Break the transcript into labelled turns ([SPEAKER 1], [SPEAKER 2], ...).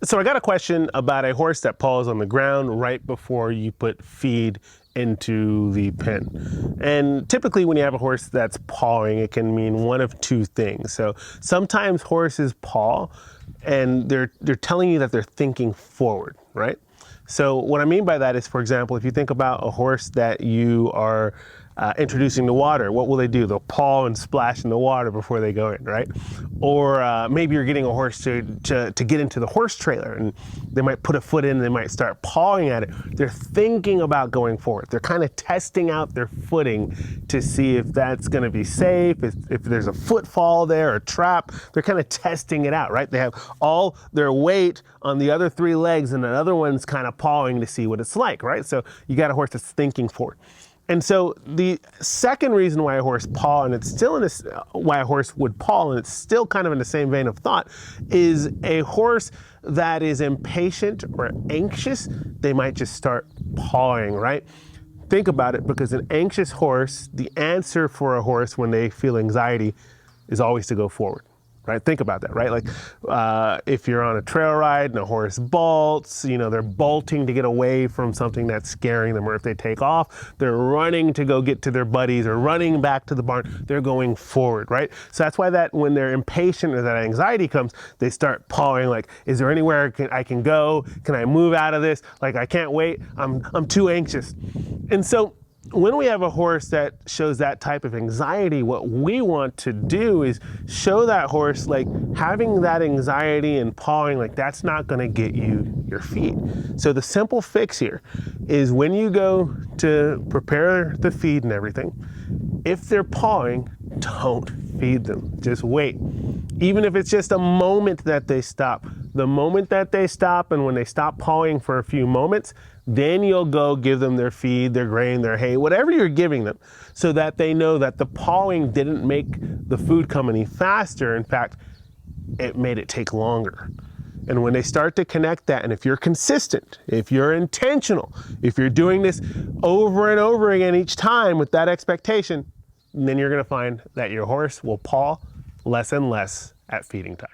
[SPEAKER 1] So I got a question about a horse that paws on the ground right before you put feed into the pen. And typically when you have a horse that's pawing, it can mean one of two things. So sometimes horses paw and they're telling you that they're thinking forward, right? So what I mean by that is, for example, if you think about a horse that you are introducing to water, what will they do? They'll paw and splash in the water before they go in, right? Or maybe you're getting a horse to get into the horse trailer, and they might put a foot in and they might start pawing at it. They're thinking about going forward. They're kind of testing out their footing to see if that's going to be safe, if there's a footfall there, a trap. They're kind of testing it out, right? They have all their weight on the other three legs and the other one's kind of pawing to see what it's like, right? So you got a horse that's thinking forward. And so the second reason why a horse paw, and it's still in this, why a horse would paw, and it's still kind of in the same vein of thought, is a horse that is impatient or anxious, they might just start pawing, right? Think about it, because an anxious horse, the answer for a horse when they feel anxiety is always to go forward. Right? Think about that, right? Like if you're on a trail ride and a horse bolts, you know, they're bolting to get away from something that's scaring them, or if they take off, they're running to go get to their buddies or running back to the barn, they're going forward, right? So that's why that when they're impatient or that anxiety comes, they start pawing like, is there anywhere I can go? Can I move out of this? Like, I can't wait. I'm too anxious. And so when we have a horse that shows that type of anxiety, what we want to do is show that horse like having that anxiety and pawing, like that's not going to get you your feed. So the simple fix here is when you go to prepare the feed and everything, if they're pawing, don't feed them. Just wait. Even if it's just a moment that they stop. The moment that they stop, and when they stop pawing for a few moments, then you'll go give them their feed, their grain, their hay, whatever you're giving them, so that they know that the pawing didn't make the food come any faster. In fact, it made it take longer. And when they start to connect that, and if you're consistent, if you're intentional, if you're doing this over and over again each time with that expectation, then you're going to find that your horse will paw less and less at feeding time.